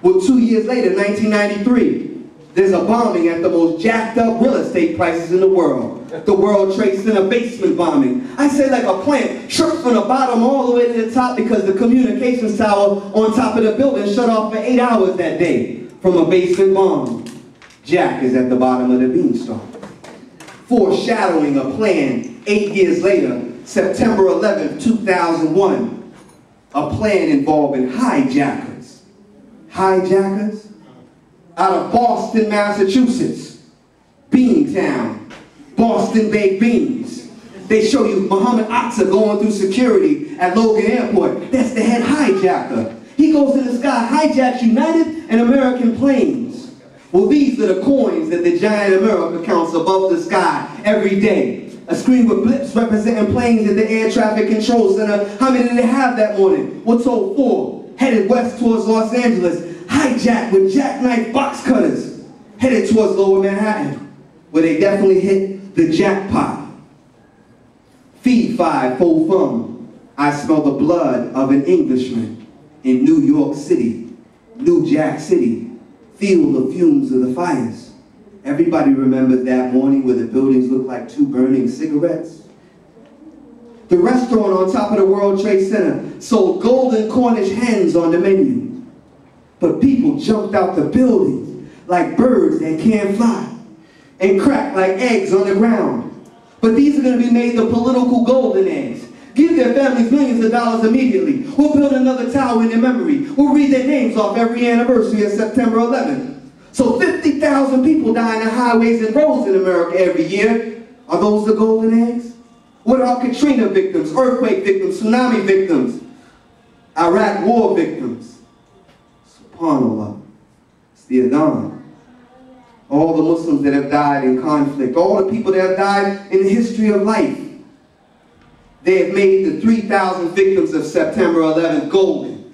Well, 2 years later, 1993, there's a bombing at the most jacked up real estate prices in the world. The World Trade Center basement bombing. I say like a plant, shook from the bottom all the way to the top because the communications tower on top of the building shut off for 8 hours that day from a basement bomb. Jack is at the bottom of the beanstalk. Foreshadowing a plan 8 years later, September 11, 2001, a plan involving hijackers. Hijackers out of Boston, Massachusetts, Beantown, Boston baked beans. They show you Muhammad Atta going through security at Logan Airport. That's the head hijacker. He goes in the sky, hijacks United and American planes. Well, these are the coins that the giant America counts above the sky every day. A screen with blips representing planes at the air traffic control center. How many did they have that morning? We're told 4. Headed west towards Los Angeles, hijacked with jackknife box cutters, headed towards Lower Manhattan, where they definitely hit the jackpot. Fee fi fo fum, I smell the blood of an Englishman in New York City, New Jack City, feel the fumes of the fires. Everybody remembers that morning where the buildings looked like 2 burning cigarettes. The restaurant on top of the World Trade Center sold golden Cornish hens on the menu. But people jumped out the building like birds that can't fly and cracked like eggs on the ground. But these are going to be made the political golden eggs. Give their families millions of dollars immediately. We'll build another tower in their memory. We'll read their names off every anniversary of September 11th. So 50,000 people die in the highways and roads in America every year. Are those the golden eggs? What are Katrina victims, earthquake victims, tsunami victims, Iraq war victims? SubhanAllah. It's the Adhan. All the Muslims that have died in conflict, all the people that have died in the history of life. They have made the 3,000 victims of September 11th golden.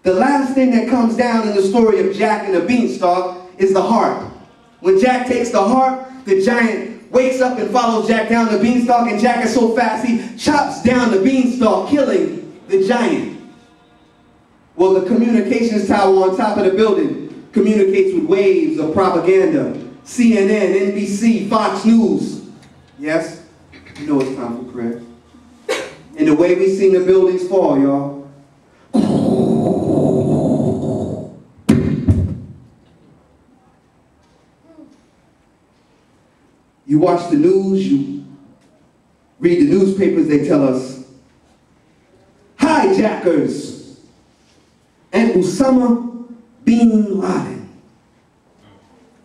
The last thing that comes down in the story of Jack and the beanstalk is the harp. When Jack takes the harp, the giant wakes up and follows Jack down the beanstalk, and Jack is so fast he chops down the beanstalk, killing the giant. Well, the communications tower on top of the building communicates with waves of propaganda. CNN, NBC, Fox News. Yes, you know it's time for prayer. And the way we've seen the buildings fall, y'all. You watch the news, you read the newspapers, they tell us, hijackers and Osama bin Laden,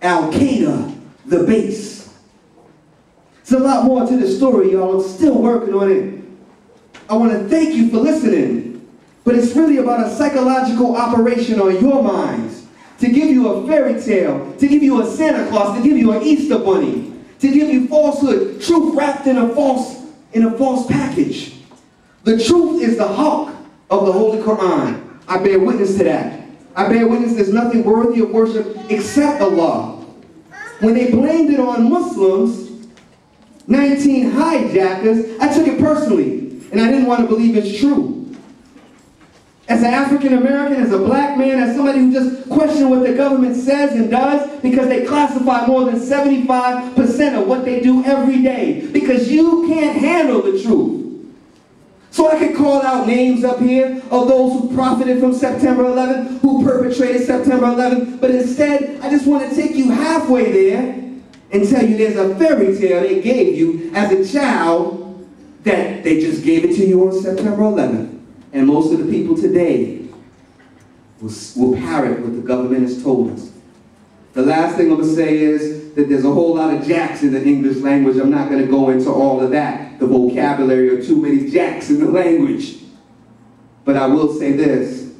Al-Qaeda, the base. There's a lot more to the story, y'all. I'm still working on it. I want to thank you for listening, but it's really about a psychological operation on your minds to give you a fairy tale, to give you a Santa Claus, to give you an Easter bunny, to give you falsehood, truth wrapped in a false package. The truth is the hawk of the Holy Quran. I bear witness to that. I bear witness there's nothing worthy of worship except Allah. When they blamed it on Muslims, 19 hijackers, I took it personally, and I didn't want to believe it's true. As an African American, as a black man, as somebody who just questions what the government says and does, because they classify more than 75% of what they do every day, because you can't handle the truth. So I could call out names up here of those who profited from September 11th, who perpetrated September 11th, but instead, I just want to take you halfway there and tell you there's a fairy tale they gave you as a child that they just gave it to you on September 11th. And most of the people today will parrot what the government has told us. The last thing I'm going to say is that there's a whole lot of jacks in the English language. I'm not going to go into all of that, the vocabulary, or too many jacks in the language. But I will say this.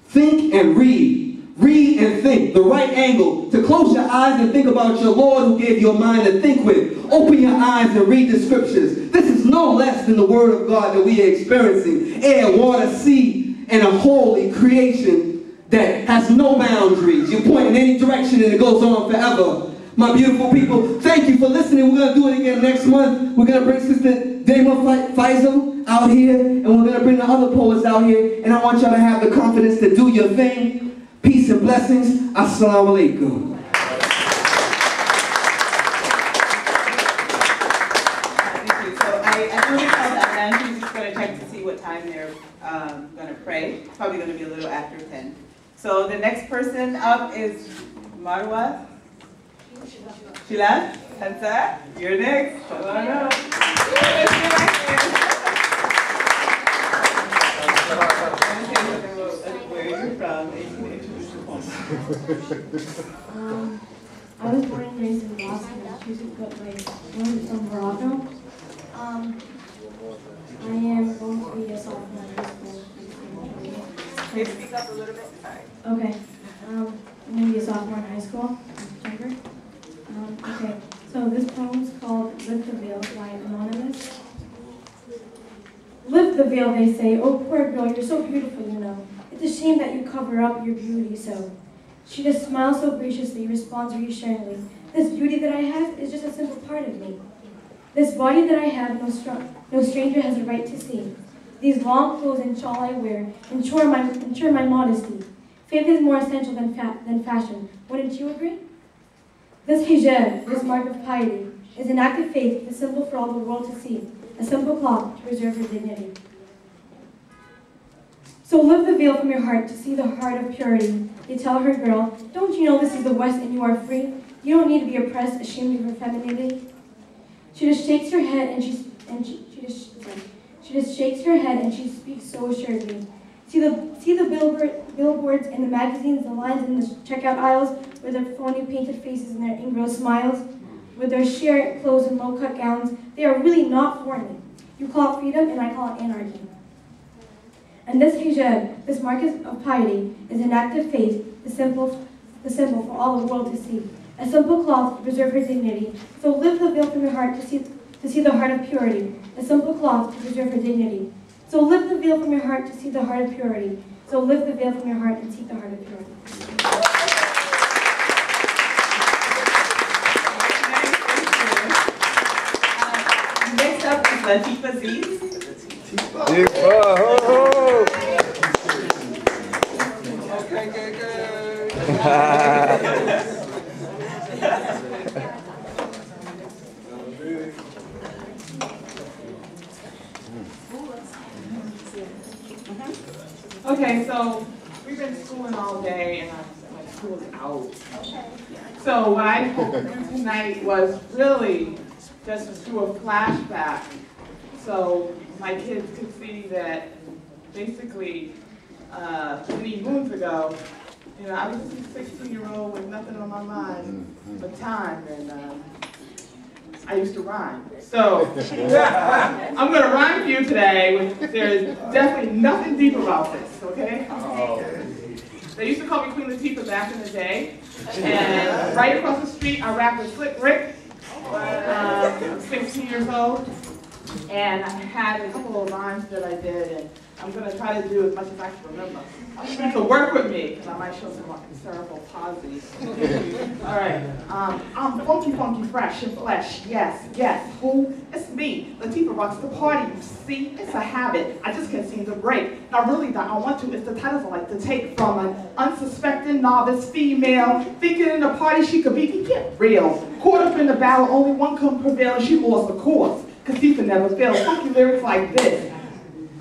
Think and read. Read and think. The right angle. To close your eyes and think about your Lord who gave you a mind to think with. Open your eyes and read the scriptures. This is no less than the word of God that we are experiencing. Air, water, sea, and a holy creation that has no boundaries. You point in any direction and it goes on forever. My beautiful people, thank you for listening. We're going to do it again next month. We're going to bring Sister Dama Faisal out here, and we're going to bring the other poets out here, and I want y'all to have the confidence to do your thing. Peace and blessings. Assalamu alaikum. Thank you. So I really called that she's just going to check to see what time they're going to pray. It's probably going to be a little after 10. So the next person up is Marwa. Sheila, Hansa, you're next. Come on up. Where are you from? And you can introduce yourself. I was born and raised in Boston, Massachusetts, but my mom is from Morocco. I am going to be a sophomore in high school. Can you speak up a little bit? Sorry. Okay. I'm going to be a sophomore in high school in September. Okay, so this poem is called Lift the Veil by Anonymous. Lift the veil, they say. Oh, poor girl, you're so beautiful, you know. It's a shame that you cover up your beauty so. She just smiles so graciously, responds reassuringly. This beauty that I have is just a simple part of me. This body that I have, no stranger has a right to see. These long clothes and shawl I wear ensure my modesty. Faith is more essential than fashion. Wouldn't you agree? This hijab, this mark of piety, is an act of faith, a symbol for all the world to see, a simple cloth to preserve her dignity. So lift the veil from your heart to see the heart of purity. They tell her, girl, don't you know this is the West and you are free? You don't need to be oppressed, ashamed of your femininity. She just shakes her head and she just shakes her head and she speaks so assuredly. See the billboards in the magazines, the lines in the checkout aisles with their phony painted faces and their engrossed smiles, with their sheer clothes and low-cut gowns. They are really not for me. You call it freedom and I call it anarchy. And this hijab, this mark of piety, is an act of faith, the symbol for all the world to see. A simple cloth to preserve her dignity. So lift the veil from your heart to see the heart of purity. A simple cloth to preserve her dignity. So lift the veil from your heart to see the heart of purity. So lift the veil from your heart and seek the heart of purity. Next up is Latifa Zeez. Okay, good. Okay, so we've been schooling all day and my school's out. So what I hope to do tonight was really just do a flashback so my kids could see that basically many moons ago, you know, I was just a 16-year-old with nothing on my mind but time, and I used to rhyme. So I'm going to rhyme for you today. There's definitely nothing deep about this, okay? They used to call me Queen Latifah back in the day. And right across the street, I rapped with Slick Rick. I'm 16 years old. And I had a couple of lines that I did, and I'm going to try to do as much as I can remember. So work with me, because I might show some cerebral palsy. All right. I'm funky, funky, fresh and flesh. Yes, yes. Who? It's me. Latifah rocks the party. You see, it's a habit. I just can't seem to break. Now, really, that I want to is the titles I like to take from an unsuspecting novice female, thinking in a party she could be. Get real. Caught up in the battle, only one could prevail, and she lost the cause. Cause he can never fail. Funky lyrics like this.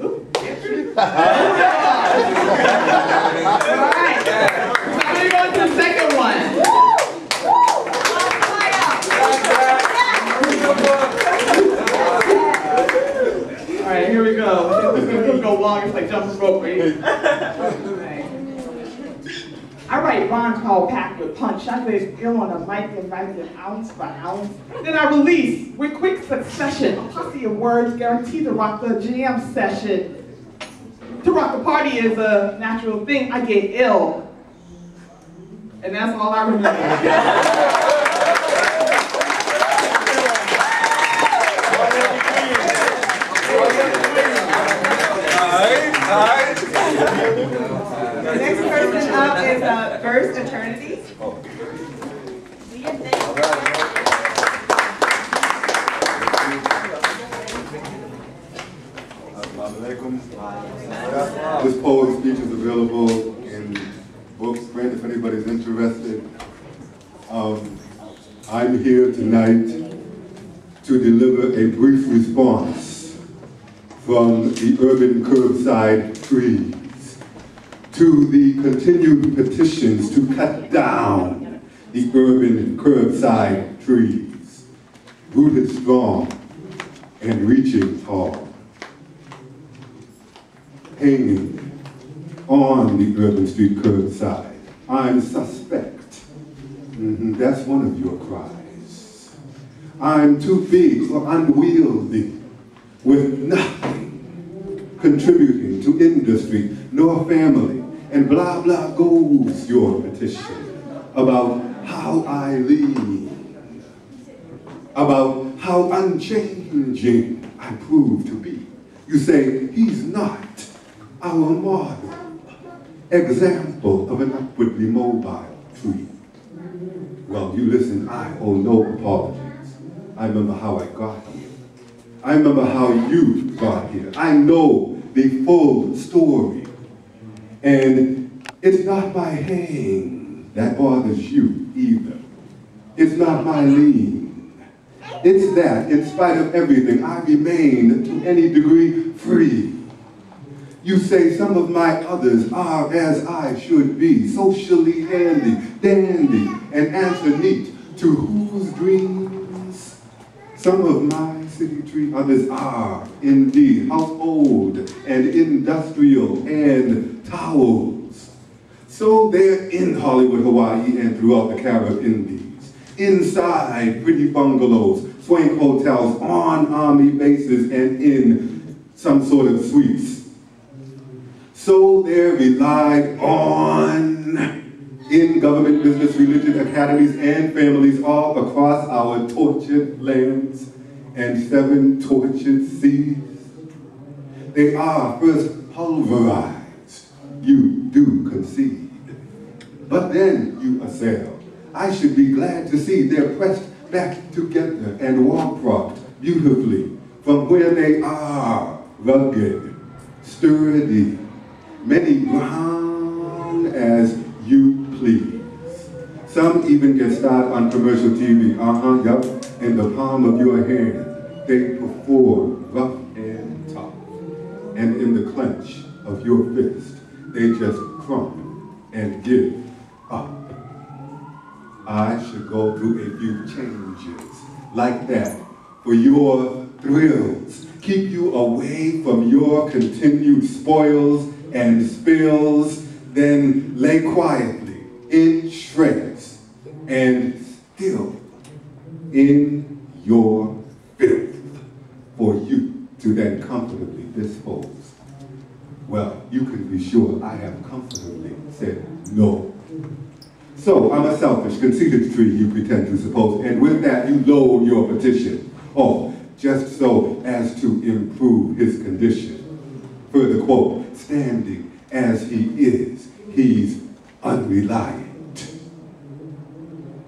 Ooh. Alright. So we go to the second one. Alright, here we go. This is gonna go long, it's like jumping rope, right? I write rhymes called packed with punch. I lay ill on the mic and write it ounce by ounce. Then I release with quick succession a posse of words guaranteed to rock the jam session. To rock the party is a natural thing. I get ill. And that's all I remember. The next person up is First Eternity. This poem speech is available in books, print, if anybody's interested. I'm here tonight to deliver a brief response from the urban curbside trees to the continued petitions to cut down the urban curbside trees, rooted strong and reaching tall, hanging on the urban street curbside. I'm suspect. That's one of your cries. I'm too big or unwieldy, with nothing contributing to industry nor family, and blah blah goes your petition about how I lead, about how unchanging I prove to be. You say he's not our model, example of an upwardly mobile tree. Well, you listen, I owe no apologies. I remember how I got here. I remember how you got here. I know the full story. And it's not my hang that bothers you either. It's not my lean. It's that, in spite of everything, I remain to any degree free. You say some of my others are as I should be, socially handy, dandy, and answer neat to whose dreams? Some of my city tree others are indeed household and industrial and towels. So they're in Hollywood, Hawaii, and throughout the Carib Indies, inside pretty bungalows, swank hotels, on army bases, and in some sort of suites. So they're relied on in government, business, religion, academies, and families all across our tortured lands and 7 tortured seas. They are first pulverized, you do concede. But then you assail. I should be glad to see they're pressed back together and wall-propped beautifully from where they are, rugged, sturdy, many brown as you please. Some even get started on commercial TV, yup, in the palm of your hand. They perform rough and tough. And in the clench of your fist, they just crumble and give up. I should go through a few changes like that for your thrills. Keep you away from your continued spoils and spills, then lay quietly in shreds and still in your filth for you to then comfortably dispose. Well, you can be sure I have comfortably said no. So I'm a selfish, conceited tree you pretend to suppose, and with that you load your petition. Oh, just so as to improve his condition. Further quote, standing as he is, he's unreliant.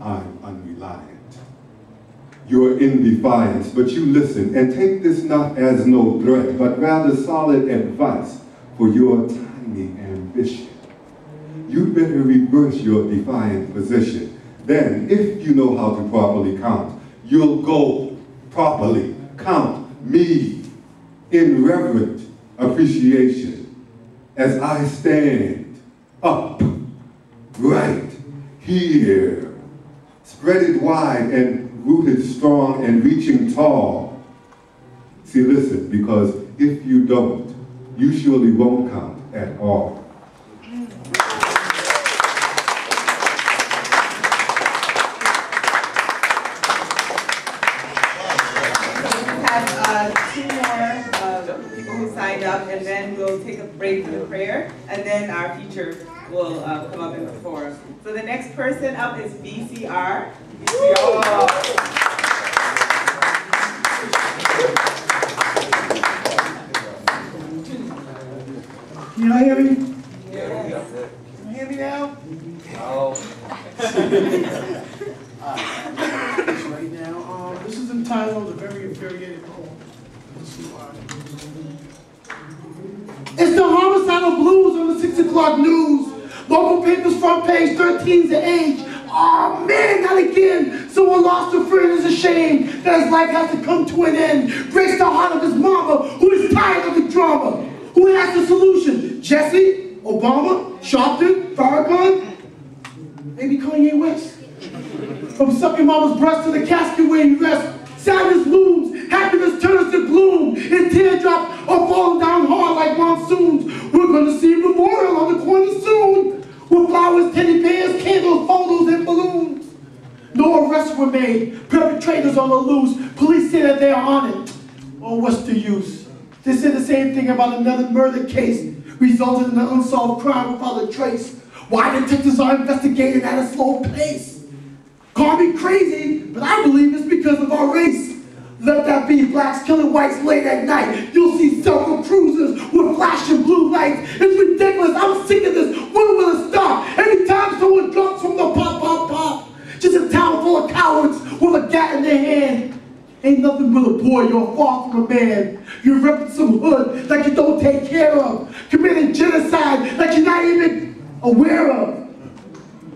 I'm unreliant. You're in defiance, but you listen and take this not as no threat, but rather solid advice for your tiny ambition. You'd better reverse your defiant position. Then, if you know how to properly count, you'll go properly count me in reverent appreciation as I stand up right here, spreaded wide and rooted strong and reaching tall. See, listen, because if you don't, you surely won't count at all. Up, and then we'll take a break for the prayer, and then our teacher will come up and perform. So the next person up is VCR. Can y'all hear me? Yes. Can you hear me now? No. Right now, this is entitled A Very Infuriated Poem. Let's see why. It's the homicidal blues on the 6 o'clock news. Local papers front page, 13's the age. Oh man, not again. Someone lost a friend, is ashamed that his life has to come to an end. Breaks the heart of his mama, who is tired of the drama. Who has the solution? Jesse, Obama, Sharpton, Farrakhan, maybe Kanye West. From sucking mama's breast to the casket where he rests, sadness looms, happiness turns to gloom, and teardrops are falling down hard like monsoons. We're gonna see a memorial on the corner soon, with flowers, teddy bears, candles, photos, and balloons. No arrests were made, perpetrators on the loose. Police say that they are on it. Oh, what's the use? They said the same thing about another murder case, resulted in an unsolved crime without a trace. Why detectives are investigating at a slow pace? Call me crazy, but I believe it's because of our race. Let that be blacks killing whites late at night. You'll see several cruisers with flashing blue lights. It's ridiculous, I'm sick of this. When will it stop? Every time someone drops from the pop, pop, pop. Just a town full of cowards with a gat in their hand. Ain't nothing but a boy, you're far from a man. You're ripping some hood like you don't take care of. Committing genocide like you're not even aware of.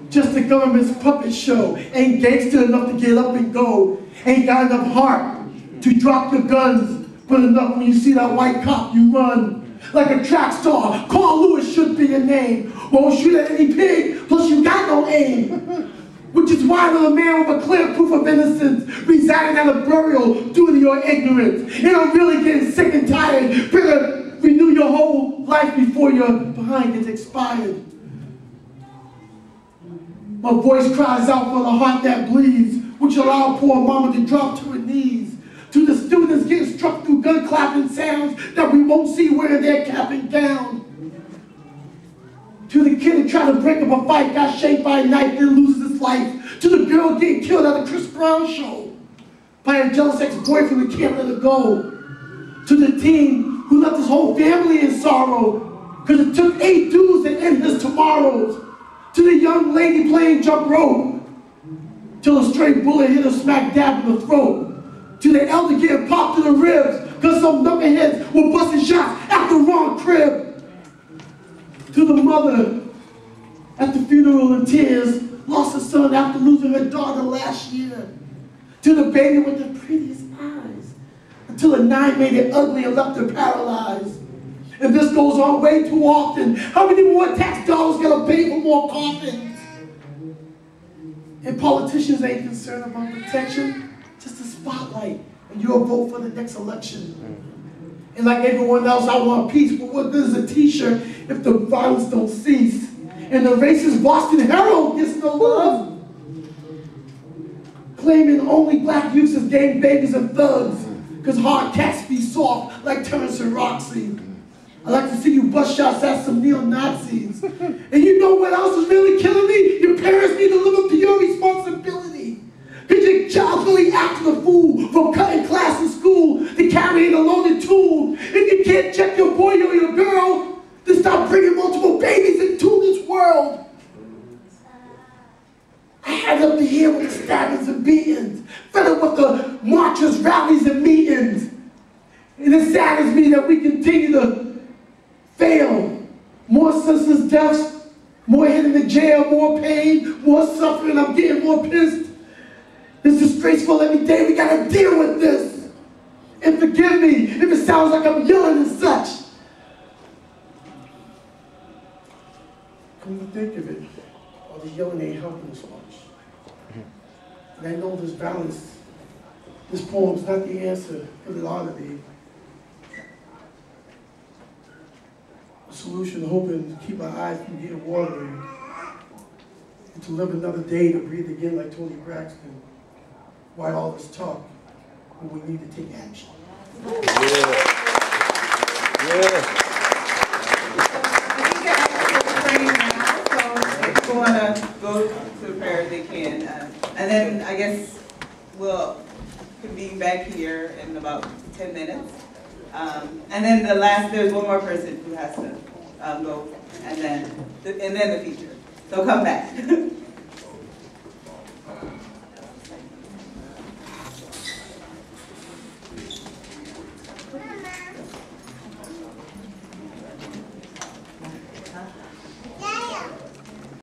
Just the government's puppet show. Ain't gangster enough to get up and go. Ain't got enough heart to drop your guns, but enough when you see that white cop, you run. Like a track star, Carl Lewis should be your name. Won't shoot at any pig, plus you got no aim. Which is why when a man with a clear proof of innocence residing at a burial due to your ignorance, and I'm really getting sick and tired, better renew your whole life before your behind gets expired. My voice cries out for the heart that bleeds, which allow poor mama to drop to her knees. To the students getting struck through gun clapping sounds that we won't see wearing their cap and gown. To the kid that tried to break up a fight, got shaped by a knife, then loses his life. To the girl getting killed at a Chris Brown show by a jealous ex-boyfriend who can't let her go. To the teen who left his whole family in sorrow because it took 8 dudes to end his tomorrows. To the young lady playing jump rope till a stray bullet hit her smack dab in the throat. To the elder getting popped in the ribs because some knuckleheads were busting shots at the wrong crib. To the mother at the funeral in tears, lost her son after losing her daughter last year. To the baby with the prettiest eyes, until a 9 made it ugly and left her paralyzed. And this goes on way too often. How many more tax dollars gotta pay for more coffins? And politicians ain't concerned about protection, just a spotlight, and you'll vote for the next election. And like everyone else, I want peace, but what good is a t-shirt if the violence don't cease? And the racist Boston Herald gets no love. Claiming only black youths as gang babies and thugs, because hard cats be soft like Terrence and Roxy. I like to see you bust shots at some neo-Nazis. And you know what else is really killing me? Your parents need to live up to your responsibility. Because your child's really acting a fool from cutting class in school to carrying a loaded tool. If you can't check your boy or your girl, then stop bringing multiple babies into this world. I had up to here with the stabbings and beatings, fed up with the marches, rallies, and meetings. And it saddens me that we continue to fail. More senseless deaths, more hitting the jail, more pain, more suffering. I'm getting more pissed. It's disgraceful every day. We gotta deal with this. And forgive me if it sounds like I'm yelling and such. Come to think of it, all the yelling ain't helping us much. And I know this balance, this poem's not the answer, but it ought to be. A solution hoping to keep our eyes from getting watery and to live another day to breathe again like Tony Braxton. Why all this talk when we need to take action? If people want to go to prayer, they can. And then I guess we'll convene back here in about 10 minutes. And then there's one more person who has to go, and then the feature. So come back.